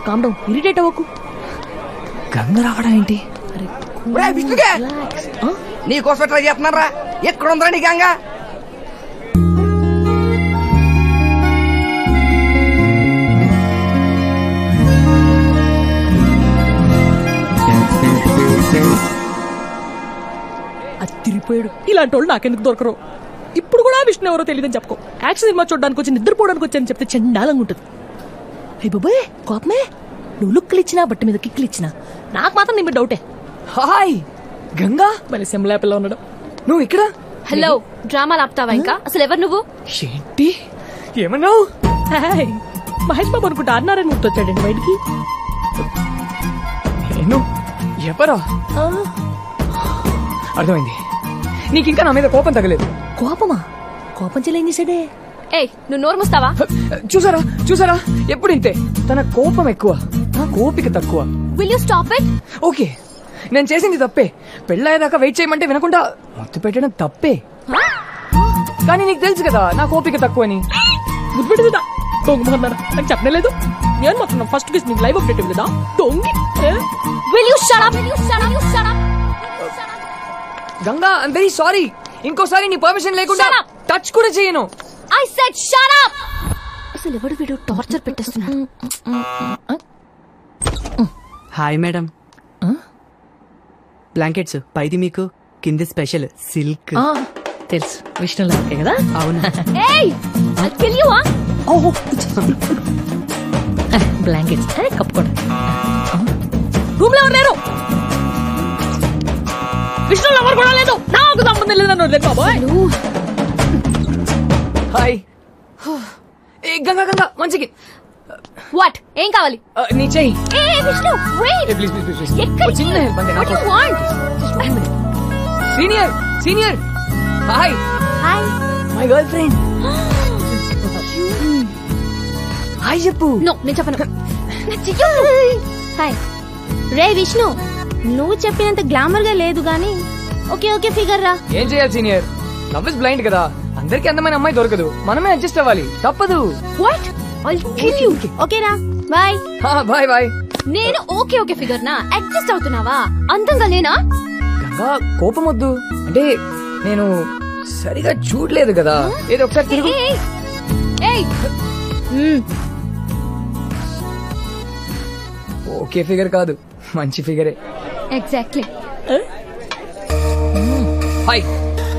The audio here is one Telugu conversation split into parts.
కామ్ డౌన్, ఇరిటేట్ అవ్వకు. గంగ రావడం ఏంటి? నీకోసం ట్రై చేస్తున్నారా? ఎక్కడ ఉందా నీ గంగ? అది తిరిగిపోయాడు. ఇలాంటి వాళ్ళు నాకెందుకు దొరకరు? ఇప్పుడు కూడా విష్ణు ఎవరో తెలియదని చెప్పుకో. యాక్షన్ సినిమా చూడడానికి వచ్చి నిద్రపోవడానికి వచ్చి అని చెప్తే చండాలంగా ఉంటుంది. అయ్యి బాబాయ్ కోపమే. నువ్వు లుక్లు ఇచ్చినా బట్ట మీద కిక్లు ఇచ్చినా నాకు మాత్రం నీ మీద డౌటే. హాయ్ గంగా, మరి సెమ్లాపిల్ల ఉన్నాడు. నువ్వు ఇక్కడ? హలో, డ్రామాలు ఆపుతావా ఇంకా? అసలు ఎవరు నువ్వు? ఏంటి ఏమన్నావు? మహేష్ బాబు అనుకుంటా అన్నారని గుర్తొచ్చాడండి బయటికి. నేను ఎవరా? అర్థమైంది. నీకు ఇంకా నా మీద కోపం తగలేదు. కోపమా? కోపం చెల్లి ఏం చేశాడే? ఏయ్, నువ్వు నోరు మూస్తావా? చూసారా చూసారా, ఎప్పుడు ఇంతే. తన కోపం ఎక్కువ, కోపిక తక్కువ. Will you stop it? Okay, నేను చేసింది తప్పే. పెళ్ళయ్యేదాకా వెయిట్ చేయమంటే వినకుండా మొత్తం పెట్టడం తప్పే. కానీ నీకు తెలుసు కదా నా కోపిక తక్కువ అని. గుర్తుపెట్టుదా దొంగమన్నారా? నాకు చెప్పలేదు. నేను మొత్తం ఫస్ట్ కిస్ నీకు లైవ్ అప్డేట్ ఇవ్వలేదా? దొంగి. Will you shut up? Will you shut up? You shut up? Ganga, I'm very sorry. ఇంకోసారి నీ పర్మిషన్ లేకుండా టచ్ కూడా చేయను. I said shut up. అసలు ఎవడు వీడు టార్చర్ పెట్టేస్తున్నాడు? Hi madam. బ్లాంకెట్స్ పైది మీకు, కింది స్పెషల్ సిల్క్. తెలుసు, విష్ణు లాంటి కదా. అవును. ఏయ్, I'll kill you, huh? Blankets కప్పుకోండి. రూమ్ లో ఉన్నారు. విష్ణు ఎవరు కూడా లేదు, నాకు సంబంధం లేదు. నన్ను వదిలేదు బాబోయ్. హాయ్. ఏ గంగా గంగా, మంచికి. వాట్? ఏం కావాలి? నీ చెయ్యి. ఏ Vishnu, wait. Please please please. ఎక్కడికి? చిన్న హెల్ప్ అంతే. What do you want? Senior senior. Hi. Hi. My girlfriend. Hi చెప్పు. నో, నేను చెప్పను. హాయ్. రే విష్ణు, నువ్వు చెప్పినంత గ్లామర్ గా లేదు గానీ ఓకే ఓకే ఫిగర్ రా. ఏం చేయాలి సీనియర్? లవ్ ఇస్ బ్లైండ్ కదా. అందరికి అందమైన అమ్మాయి దొరకదు, మనమే అడ్జస్ట్ అవ్వాలి. తప్పదు. What? I'll kill you. Okay రా, బాయ్. Bye bye. నేను ఓకే ఓకే ఫిగర్ నా అడ్జస్ట్ అవుతున్నావా? అందంగా లేనా? గంగా, కోపం వద్దు. అంటే నేను సరిగా చూడలేదు కదా. ఏదో ఒకసారి తిరుగు. ఏయ్. ఓకే ఫిగర్ కాదు, మంచి ఫిగరే. ఎగ్జాక్ట్లీ. హాయ్.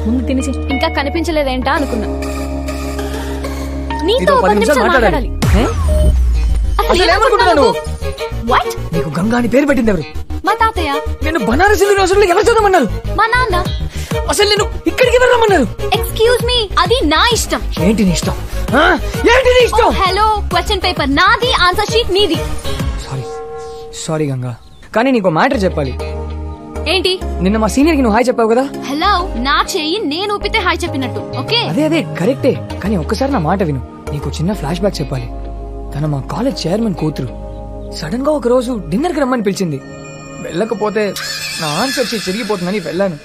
ముందు తినేసి. ఇంకా కనిపించలేదేంటా అనుకున్నా. నీతో 10 నిమిషాలు మాట్లాడాలి. అసలు ఏమనుకుంటున్నాను? వాట్? నీకు గంగా అని పేరు పెట్టింది ఎవరు? మా తాతయ్య. నేను బనారస్ యూనివర్సిటీలో ఎవరు చదవమన్నారు? మా నాన్న. అసలు నేను ఇక్కడికి ఎవరు రమ్మన్నారు? ఎక్స్క్యూజ్ మీ, అది నా ఇష్టం. ఏంటి నీ ఇష్టం? ఏంటి నీ ఇష్టం? హలో, క్వశ్చన్ పేపర్ నాది, ఆన్సర్ షీట్ నీది. సారీ సారీ గంగా, కానీ నీకు మ్యాటర్ చెప్పాలి. ఏంటి? నిన్న మా సీనియర్ కి నువ్వు హాయ్ చెప్పావు కదా. హలో, నా చెయ్యి నేను ఊపితే హాయ్ చెప్పినట్టు. ఓకే, అదే అదే కరెక్టే. కానీ ఒక్కసారి నా మాట విను. నీకు చిన్న ఫ్లాష్ బ్యాక్ చెప్పాలి. తన మా కాలేజ్ చైర్మన్ కూతురు. సడన్ గా ఒక రోజు డిన్నర్ కి రమ్మని పిలిచింది. వెళ్ళకపోతే నా ఆన్సర్ షీట్ చిరిగిపోతుందని వెళ్ళాను.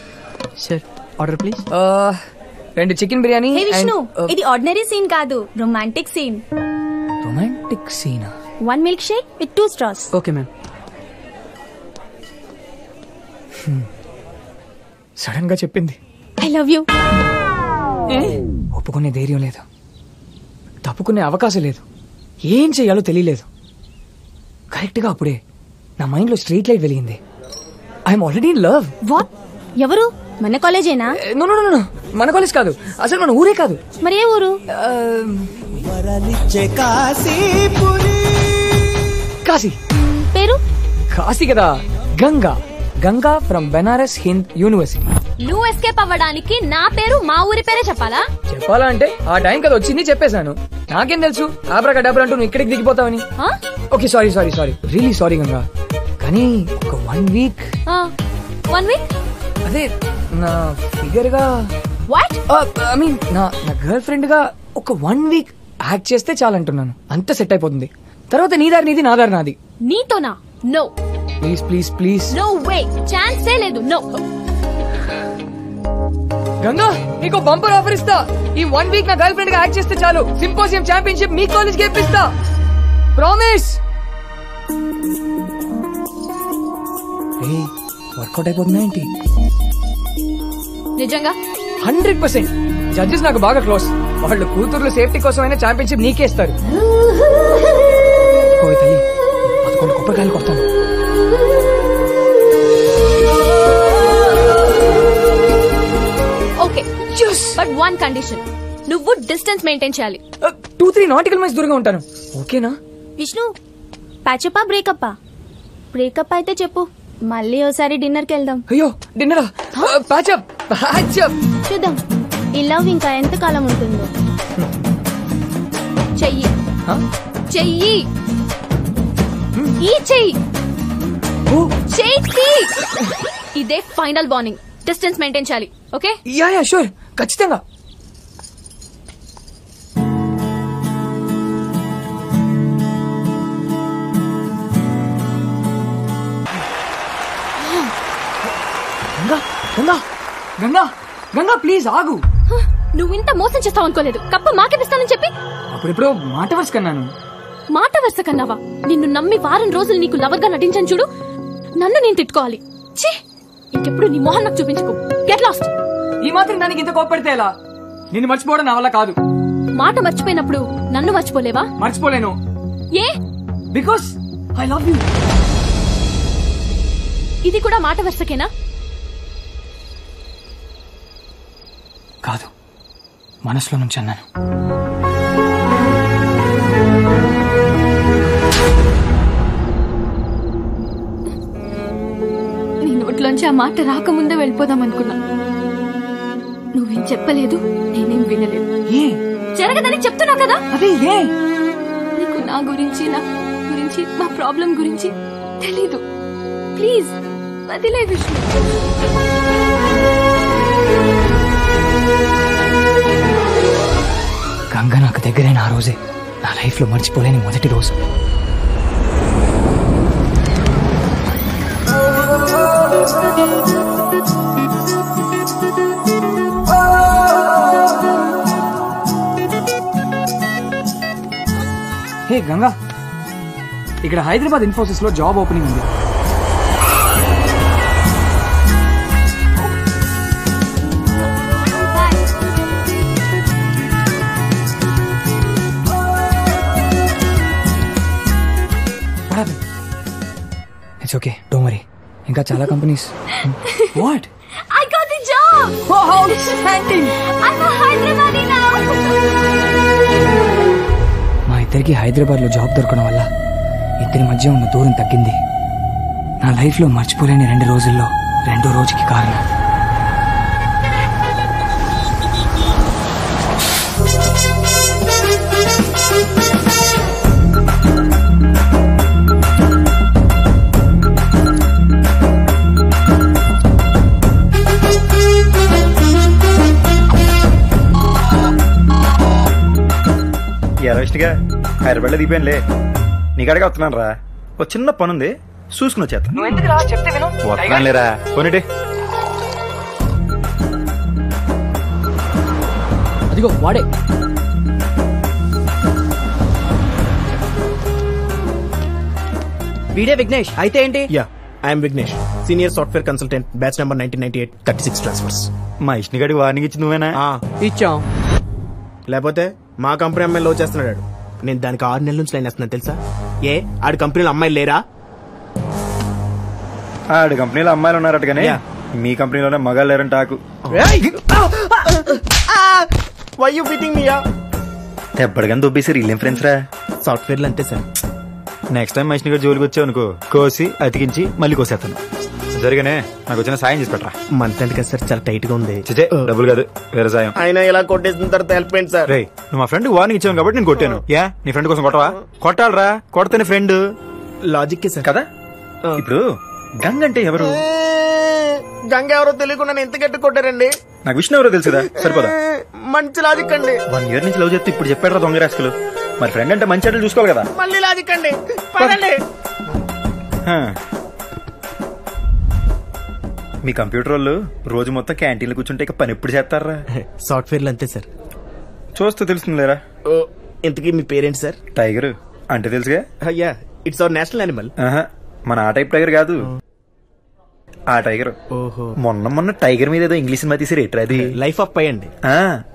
Sir, order please. 2 chicken biryani. ఇది ఆర్డినరీ సీన్ కాదు, రొమాంటిక్ సీన్. రొమాంటిక్ సీనా? 1 milk shake with 2 straws. Okay ma'am. Sudden గా చెప్పింది. I love you. ఒప్పుకునే ధైర్యం లేదు, తప్పుకునే అవకాశం లేదు, ఏం చెయ్యాలో తెలియలేదు. కరెక్ట్ గా అప్పుడే నా మైండ్ లో స్ట్రీట్ లైట్ వెలిగింది. I'm already in love. What? ఎవరు? మన కాలేజేనా? నో నో నో, మన కాలేజ్ కాదు, అసలు మన ఊరే కాదు. మరి ఏ ఊరు? కాశీ. పేరు? కాశీ కదా, గంగా. Ganga from Benaras Hind university. నువ్వు ఎస్కేప్ అవ్వడానికి నా పేరు మా ఊరి పేరే చెప్పాలా? చెప్పాలా అంటే ఆ టైం కదా వచ్చింది, చెప్పేశాను. నాకేం తెలుసు ఆబ్రా డబ్బులు అంటూ నువ్వు ఇక్కడికి దిగిపోతావని. Okay sorry sorry sorry, really sorry Ganga. కానీ ఒక 1 week. 1 week? అదే నా ఫిగర్ గా, వాట్ ఐ మీన్ నా గర్ల్ ఫ్రెండ్ గా ఒక 1 week యాక్ట్ చేస్తే చాలంటున్నాను. అంత సెట్ అయిపోతుంది. తర్వాత నీ దారి నీది, నా దారి నాది. నీతోనా? No please please please. No way, ఛాన్సే లేదు. నో. గంగా, నీకు బంపర్ ఆఫర్ ఇస్తా. ఈ 1 week నా గర్ల్ ఫ్రెండ్ గా యాక్ట్ చేస్తే చాలు, సింపోజియం ఛాంపియన్షిప్ మీ కాలేజ్ కి ఇప్పిస్తా. ప్రామిస్. వర్కౌట్ అయిపోతుందా ఏంటి? నిజంగా 100%. జడ్జెస్ నాకు బాగా క్లోజ్. వాళ్ళు కూతుర్లు సేఫ్టీ కోసమైనా ఛాంపియన్షిప్ నీకే ఇస్తారు. తల్లి 11 కొబ్బరికాయలు కొడతాను. ఓకే, బట్ వన్ కండిషన్, నువ్వు డిస్టెన్స్ మెయింటైన్ చేయాలి. 2-3 నాటికల్ మైల్స్ దూరంగా ఉంటాను. ఓకేనా? విష్ణు, ప్యాచప్పా బ్రేకప్పా? బ్రేకప్ అయితే చెప్పు, మళ్ళీ ఓసారి డిన్నర్కి వెళ్దాం. అయ్యో డిన్నరా? ప్యాచప్. చూద్దాం ఈ లవ్ ఇంకా ఎంత కాలం ఉంటుందో. చెయ్యి చెయ్యి ఈ చెయ్యి చెయ్యి. ఇదే ఫైనల్ వార్నింగ్. డిస్టెన్స్ మెయింటైన్ చేయాలి. ఓకే? యా షూర్, ఖచ్చితంగా. గంగా గంగా గంగా గంగా ప్లీజ్ ఆగు. నువ్వు ఇంత మోసం చేస్తావు అనుకోలేదు. కప్ప మాకెదిస్తానని చెప్పి అప్పుడెప్పుడో మాట వరుస కన్నాను. మాట వరుస కన్నావా? నిన్ను నమ్మి వారం రోజులు నీకు లవర్ గా నటించాను చూడు. నన్ను నేను తిట్టుకోవాలి. ఛీ, ఇంకెప్పుడు నీ మొహం నాకు చూపించుకో. Get lost. ఈ మాత్రం దానికి ఇంత కోప్పడితే ఎలా? నిన్ను మర్చిపోవడం నా వల్ల కాదు. మాట మర్చిపోయినప్పుడు నన్ను మర్చిపోలేవా? మర్చిపోలేను. ఏ? Because I love you. ఇది కూడా మాట వరుసకేనా? కాదు, మనసులో నుంచి అన్నాను. నీ నోట్లోంచి ఆ మాట రాకముందే వెళ్ళిపోదాం అనుకున్నా. నువ్వేం చెప్పలేదు, నేనేం వినలేదు. ఏ జరగదని చెప్తున్నా కదా. అదే ఏ? నీకు నా గురించి, నా గురించి, మా ప్రాబ్లం గురించి తెలీదు. ప్లీజ్ వదిలే విష్ణు. గంగ నాకు దగ్గరైన ఆ రోజే నా లైఫ్ లో మర్చిపోలేని మొదటి రోజు. హే గంగా, ఇక్కడ హైదరాబాద్ ఇన్ఫోసిస్ లో జాబ్ ఓపెనింగ్ ఉంది. It's okay, don't worry. ఇంకా చాలా companies. What? I got the job. Oh, how exciting! I'm a Hyderabadi now. మా ఇద్దరికి హైదరాబాద్ లో జాబ్ దొరకడం వల్ల ఇద్దరి మధ్య ఉన్న దూరం తగ్గింది. నా లైఫ్ లో మర్చిపోలేని 2 రోజుల్లో 2వ రోజుకి కారణం. విష్ణుగా హైదరాబాద్ లో దిగిపోయానులే. నీకడగా వస్తున్నాను రా. ఒక చిన్న పనుంది, చూసుకుని వచ్చేస్తా. వస్తున్నానులేరా. పోనీటి అదిగో వాడే. వీడే విఘ్నేష్ అయితే ఏంటి? Yeah, I'm Vignesh, senior software consultant, batch number 1998, 36 transfers. మా విష్ణుగాడికి వార్నింగ్ ఇచ్చింది నువ్వేనా? ఇచ్చాం. లేకపోతే మా కంపెనీ అమ్మాయిని లవ్ చేస్తున్నాడు. నేను దానికి 6 నెలల నుంచి లైన్ వేస్తున్నాను తెలుసా? ఏ ఆడి కంపెనీలో అమ్మాయిలు లేరా? ఆడి కంపెనీలో అమ్మాయిలు ఉన్నారట కానీ మీ కంపెనీలోనే మగాళ్ళు లేరంట. ఆకు వై యూ బీటింగ్ మీ? ఎప్పటికని దొబ్బేసారు వీళ్ళేం ఫ్రెండ్స్ రా. సాఫ్ట్వేర్ లో అంతే సార్. నెక్స్ట్ టైం మనిషిగా జోలికి వచ్చావు అనుకో, కోసి అతికించి మళ్ళీ కోసేస్తాను. జరిగానే నాకు వచ్చిన సాయం చేసి పెట్టరా. మంత్ ఎండ్ కదా సార్, చాలా టైట్ గా ఉంది. డబ్బులు కాదు, వేరే సాయం. ఆయన ఇలా కొట్టేసిన తర్వాత హెల్ప్ అయింది సార్. రే, నువ్వు మా ఫ్రెండ్ వార్నింగ్ ఇచ్చావు కాబట్టి నేను కొట్టాను. యా, నీ ఫ్రెండ్ కోసం కొట్టవా? కొట్టాలరా, కొడతానే ఫ్రెండ్. లాజిక్ సార్ కదా. ఇప్పుడు గంగ అంటే ఎవరు? గంగ ఎవరో తెలియకుండా ఎంత గట్టి కొట్టారండి. నాకు విష్ణు ఎవరో తెలుసుదా? సరిపోదా? మంచి లాజిక్ అండి. 1 year నుంచి లవ్ చేస్తే ఇప్పుడు చెప్పాడు దొంగ రాసుకలు. మరి ఫ్రెండ్ అంటే మంచి అడ్లు చూసుకోవాలి కదా. మళ్ళీ లాజిక్ అండి. పదండి. మీ కంప్యూటర్ వాళ్ళు రోజు మొత్తం క్యాంటీన్లో కూర్చుంటే ఇక పని ఎప్పుడు చేస్తారా? సాఫ్ట్వేర్ లో అంతే సార్. చూస్తూ తెలుస్తుంది లేరా. ఇంతకీ మీ పేరెంట్ సార్? టైగర్ అంటే తెలుసుగా. అయ్యా, ఇట్స్ అవర్ నేషనల్ యానిమల్. మన ఆ టైప్ టైగర్ కాదు. ఆ టైగర్. ఓహో. మొన్న టైగర్ మీద ఏదో ఇంగ్లీష్ సినిమా తీసారు ఎట్రా అది? లైఫ్ ఆఫ్ పై అండి.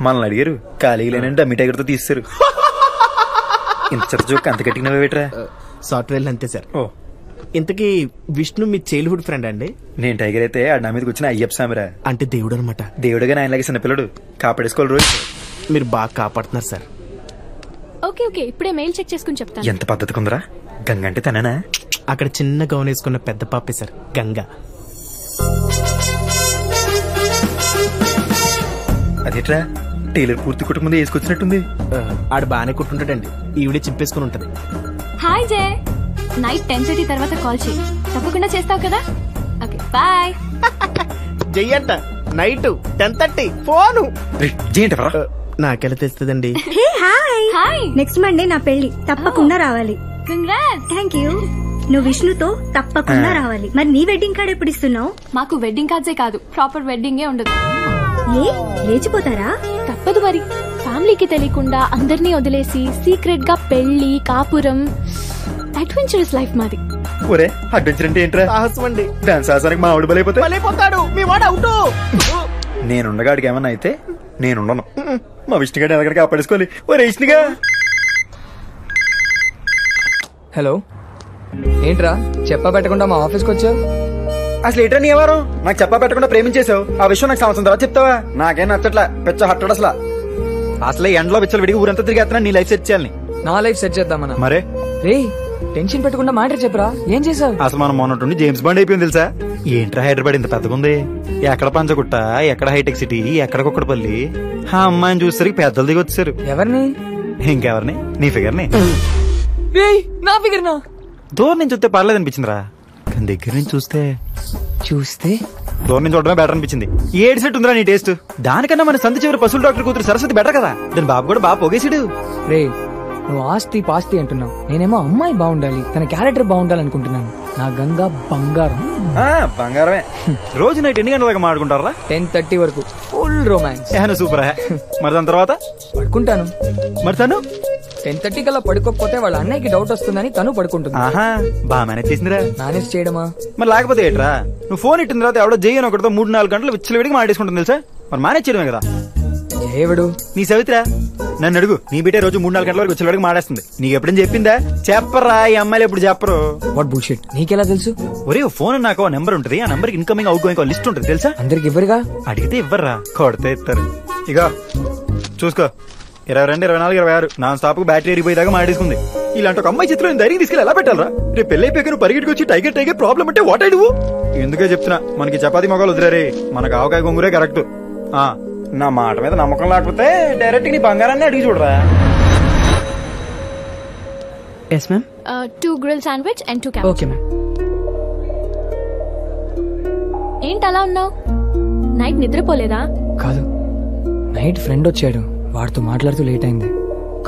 మనల్ని అడిగారు ఖాళీగా లేనంటే అమ్మి టైగర్ తో తీస్తారు. ఇంత చెత్త జోక్ అంత గట్టిగా వేట్రా? సాఫ్ట్వేర్ అంతే సార్. ఓ ఇంతకీ విష్ణు మీ చైల్డ్హుడ్ ఫ్రెండ్ అండి? నేను టైగర్ అయితే ఆడ నా మీదకి వచ్చిన అయ్యప్ప స్వామిరా. అంటే దేవుడు అనమాట. దేవుడుగా ఆయనలాగే చిన్నపిల్లడు కాపాడేసుకోవాలి రోజు. మీరు బాగా కాపాడుతున్నారు సార్. ఓకే ఓకే, ఇప్పుడే మెయిల్ చెక్ చేసుకుని చెప్తాను. ఎంత పద్ధతి కుందరా? గంగ అంటే తనేనా? అక్కడ చిన్న గౌన్ వేసుకున్న పెద్ద పాపే సార్ గంగా. అదేట్రా టైలర్ పూర్తి కుటుంబం వేసుకొచ్చినట్టుంది. ఆడు బాగానే కుట్టుంటాడండి, ఈవిడే చింపేసుకుని ఉంటది. హాయ్ జయ్, నైట్ 10:30 తర్వాత కాల్ చేయి, తప్పకుండా చేస్తావు కదా? Okay bye. చెయ్యంట నైట్ 10:30 ఫోను. నాకెలా తెలుస్తుందండి? హాయ్, నెక్స్ట్ మండే నా పెళ్లి, తప్పకుండా రావాలి. కంగ్రాట్స్. Thank you. నువ్వు విష్ణుతో తప్పకుండా రావాలి. మరి నీ వెడ్డింగ్ కార్డ్ ఎప్పుడు ఇస్తున్నావు? మాకు వెడ్డింగ్ కార్డ్సే కాదు, ప్రాపర్ వెడ్డింగే ఉండదు. ఏ లేచిపోతారా? తప్పదు మరి, ఫ్యామిలీకి తెలియకుండా అందరినీ వదిలేసి సీక్రెట్ గా పెళ్లి, కాపురం, అడ్వెంచరస్ లైఫ్ మాది. ఒరే అడ్వెంచర్ అంటే ఏంట్రా? సాహసం అండి. దాని సాహసానికి మా ఆవిడ బలైపోతాడు. మీ వాడు అవుట్. నేనుండగాడికి ఏమన్నా అయితే నేనుండను. మా విష్ణుగాడి ఎలాగ కాపాడేసుకోవాలి. ఒరే విష్ణుగా. హలో, ఏంట్రా చెప్పా పెట్టకుండా మా ఆఫీస్కి వచ్చావు? అసలు ఏంట్రా నీ ఎవరు? నాకు చెప్పా పెట్టకుండా ప్రేమించేసావు. ఆ విషయం నాకు సంవత్సరం తర్వాత చెప్తావా? నాకేం నచ్చట్లా, పెచ్చ హట్టడు అసలు. అసలు ఎండలో పిచ్చలు విడిగి ఊరంతా తిరిగేస్తున్నా నీ లైఫ్ సెట్ చేయాలని. నా లైఫ్ సెట్ చేద్దామన్నా. మరే రే టెన్షన్ పెట్టకుండా మ్యాటర్ చెప్పరా, ఏం చేసావు? అసలు మనం మొన్నట్టుండి జేమ్స్ బాండ్ అయిపోయింది తెలుసా? ఏంట్రా హైదరాబాద్ ఇంత పెద్దగా ఉంది? ఎక్కడ పంచగుట్ట, ఎక్కడ హైటెక్ సిటీ, ఎక్కడ కుక్కడపల్లి. ఆ అమ్మాయిని చూసేసరికి పెద్దలు దిగి వచ్చారు. ఎవరిని? ఇంకెవరిని? నీ ఫిగర్ ని. నా ఫిగర్ నా? దూరం నుంచి చూస్తే పర్లేదు అనిపించిందిరా, కానీ దగ్గర నుంచి చూస్తే దూరం నుంచి చూడడమే బెటర్ అనిపించింది. ఏడ్సినట్టు ఉందిరా నీ టేస్ట్. దానికన్నా మన సంత చివరి పశువుల డాక్టర్ కూతురు సరస్వతి బెటర్ కదా. దాని బాబు కూడా బాగా పొగేసాడు. రే నువ్వు ఆస్తి పాస్తి అంటున్నావు, నేనేమో అమ్మాయి బాగుండాలి, తన క్యారెక్టర్ బాగుండాలి అనుకుంటున్నాను. నా గంగా బంగారం. బంగారమే. రోజు నైట్ ఎన్ని గంటల దాకా మాడుకుంటారా? 10:30 వరకు ఫుల్ రొమాన్స్. సూపర్. మరి దాని తర్వాత పడుకుంటాను. మరి తను 10:30 కల్లా పడుకోకపోతే వాళ్ళ అన్నయ్యకి డౌట్ వస్తుందని తను పడుకుంటుంది. బాగా మేనేజ్ చేసిందిరా. మేనేజ్ చేయడమా? మరి లేకపోతే ఏంట్రా? నువ్వు ఫోన్ ఇట్టిన తర్వాత ఎవడో జయ్యని ఒకటితో 3-4 గంటలు విచ్చలవిడికి మాడేసుకుంటుంది తెలుసా? మరి మేనేజ్ చేయడమే కదా. ఏవడు? నీ సవిత్రా. నన్ను అడుగు, నీ బిడ్డే రోజు 3-4 గంటల వరకు విచ్చలవిడికి మాడేస్తుంది. నీకు ఎప్పుడైనా చెప్పిందా? చెప్పరా, ఈ అమ్మాయిలు ఎప్పుడు చెప్పరు. వాట్ బుల్షిట్, నీకెలా తెలుసు? ఒరే ఫోన్ నాకు నెంబర్ ఉంటుంది, ఆ number incoming out going list ఉంటుంది తెలుసా? అందరికి ఇవ్వరుగా. అడిగితే ఇవ్వర్రా, కొడితే ఇస్తారు. ఇక చూసుకో, 22, 24, 26 నాన్ స్టాప్ కు బ్యాటరీ ఎరిగిపోయేదాకా మాడేసుకుంది. ఇలాంటి ఒక అమ్మాయి చిత్రం ధైర్యం తీసుకెళ్ళి ఎలా పెట్టాలరా? రేపు పెళ్ళైపోయాక నువ్వు పరిగెట్టుకు వచ్చి టైగర్ ప్రాబ్లం అంటే వాట్ ఐ డూ? ఎందుకే చెప్తున్నా, మనకి చపాతీ మొగాలు వదిలేరే, మనకు ఆవకాయ గొంగురే కరెక్ట్. నా మాట మీద నమ్మకం లేకపోతే డైరెక్ట్ నీ బంగారాన్ని అడిగి చూడరా. Yes ma'am. 2 grill sandwich and 2 okay ma'am. ఏంటి అలా ఉన్నావు? నైట్ నిద్రపోలేదా? కాదు, నైట్ ఫ్రెండ్ వచ్చాడు, వాడితో మాట్లాడుతూ లేట్ అయింది.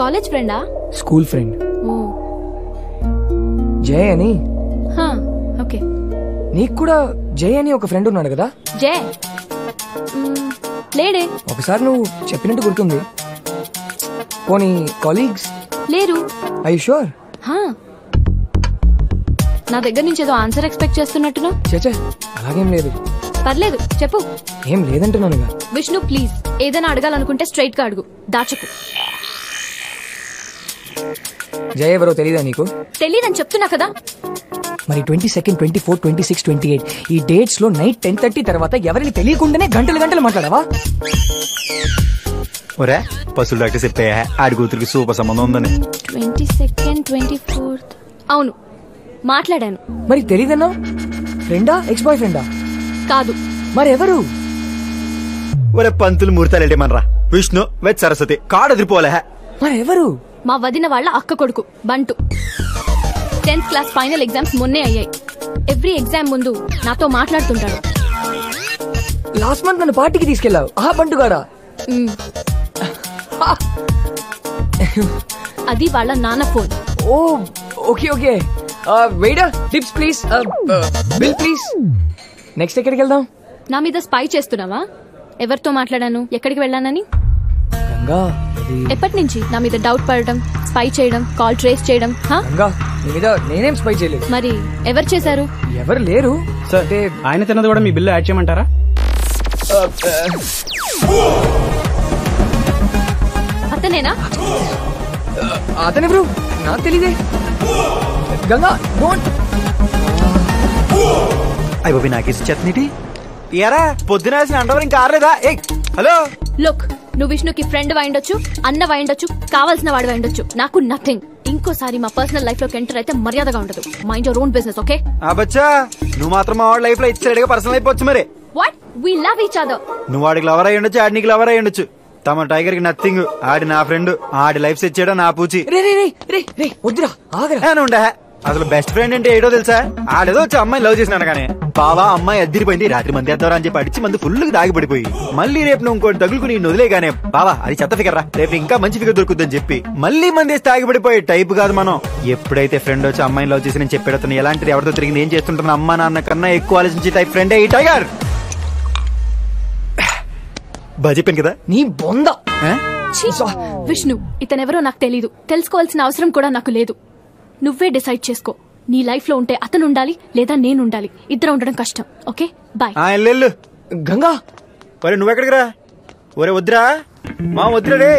కాలేజ్ ఫ్రెండా? స్కూల్ ఫ్రెండ్ జయ్ అని. ఓకే. నీకు కూడా జయ్ అని ఒక ఫ్రెండ్ ఉన్నాడు కదా? జయ్ లేడే. ఒకసారి నువ్వు చెప్పినట్టు గుర్తుంది. పోనీ కాలీగ్స్ లేరు. I sure? నా దగ్గర నుంచి ఏదో ఆన్సర్ ఎక్స్పెక్ట్ చేస్తున్నట్టును. చచ్చా అలాగేం లేదు. పర్లేదు చెప్పు. ఏం లేదంటున్నానుగా. విష్ణు ప్లీజ్, ఏదైనా అడగాలనుకుంటే స్ట్రైట్ గా అడుగు, దాచకు. జయ ఎవరో తెలీదా నీకు? తెలీదని చెప్తున్నా కదా. మరి 22, 24, 26, 28 ఈ డేట్స్ లో నైట్ 10:30 తర్వాత ఎవరిని తెలియకుండానే గంటలు మాట్లాడావా? ఒరే పశువుల డాక్టర్ చెప్పా ఆడి కూతురికి సూపర్ సంబంధం ఉందని. 22nd, 24th అవును మాట్లాడాను. మరి తెలీదన్నా? ఫ్రెండా, ఎక్స్ బాయ్ ఫ్రెండా? కాదు. మరి ఎవరు? ఒరే పంతులు ముహూర్తాలేటేమనరా. విష్ణు వెత్ సరస్వతి కాడు ఎదిరిపోలే. మరి ఎవరు? మా వదిన వాళ్ళ అక్క కొడుకు బంటు. 10th క్లాస్ ఫైనల్ ఎగ్జామ్స్ మొన్నే అయ్యాయి. ఎవ్రీ ఎగ్జామ్ ముందు నాతో మాట్లాడుతుంటాడు. లాస్ట్ మంత్ నన్ను పార్టీకి తీసుకెళ్లావు, ఆ బంటుగాడా? అది వాళ్ళ నాన్న phone. Oh okay okay. Waiter tips please, bill please. Next ఎక్కడికి వెళ్దాం? నా మీద స్పై చేస్తున్నావా? ఎవరితో మాట్లాడాను, ఎక్కడికి వెళ్ళానని? గంగా, ఎప్పటి నుంచి నా మీద డౌట్ పడటం, స్పై చేయడం, కాల్ ట్రేస్ చేయడం? గంగా నీ మీద నేనేం స్పై చేయలేదు. మరి ఎవరు చేశారు? ఎవరు లేరు. సార్ ఆయన తిన్నది కూడా మీ బిల్లు యాడ్ చేయమంటారా? అతనేనా? అతనెవరు? నాకు తెలీదే. గంగా డోంట్. అయ్యి బాబీ నాకు ఇచ్చేతనేటి ఎరా పొద్దున వేసిన అండవర్ ఇంకా ఆరలేదా? ఏ హలో లుక్, నువ్వు విష్ణుకి ఫ్రెండ్ వాయిండొచ్చు, అన్న వాయిండొచ్చు, కావాల్సిన వాడు వాయిండొచ్చు, నాకు నథింగ్. ఇంకోసారి మా పర్సనల్ లైఫ్ లోకి ఎంటర్ అయితే మర్యాదగా ఉండదు. Mind your own business, okay? ఆ బచ్చా నువ్వు మాత్రం మా వాడి లైఫ్ లో ఇచ్చాడుగా పర్సనల్ అయిపోవచ్చు. మరి what? We love each other. నువ్వు వాడికి లవర్ అయ్యి ఉండొచ్చు, ఆడి నీకు లవర్ అయ్యి ఉండొచ్చు. తమ టైగర్ కి నథింగ్. ఆడి నా ఫ్రెండ్, ఆడి లైఫ్ సెట్ చేయడం నా పూచి. రే రే రే రే రే వద్దురా, ఆగరా. ఉండే అసలు బెస్ట్ ఫ్రెండ్ అంటే ఏడో తెలుసా? ఆడేదో వచ్చి అమ్మాయి లవ్ చేసినాడు కానీ బావా అమ్మాయి అద్దరిపోయింది, రాత్రి మంది వేద్దారా అని చెప్పి అడిచి మంది ఫుల్ దాగి పడిపోయి మళ్ళీ రేపు నువ్వు ఇంకోటి తగులుకుని వదిలేగానే బావా అది చెత్త ఫిగర్ రా, రేపు ఇంకా మంచి ఫిగర్ దొరుకుతుందని చెప్పి మళ్ళీ మంది తాగి పడిపోయి టైప్ కాదు మనం. ఎప్పుడైతే ఫ్రెండ్ వచ్చి అమ్మాయిని లవ్ చేసి నేను చెప్పేడతాను ఎలాంటిది ఎవరితో తిరిగి నేను చేస్తుంటాను అమ్మా నాన్న కన్నా ఎక్కువ ఆలోచించి టైప్ ఫ్రెండే ఈ టైగర్. బాగా చెప్పాను కదా నీ బొంద. విష్ణు, ఇతనెవరో నాకు తెలీదు, తెలుసుకోవాల్సిన అవసరం కూడా నాకు లేదు. నువ్వే డిసైడ్ చేసుకో. నీ లైఫ్ లో ఉంటే అతను ఉండాలి లేదా నేను ఉండాలి. ఇద్దరు ఉండడం కష్టం, ఓకే? బాయ్. వెళ్ళు గంగా. ఒరే నువ్వెక్కడికి రా? ఒరే వద్దురా మా వద్దురా రే.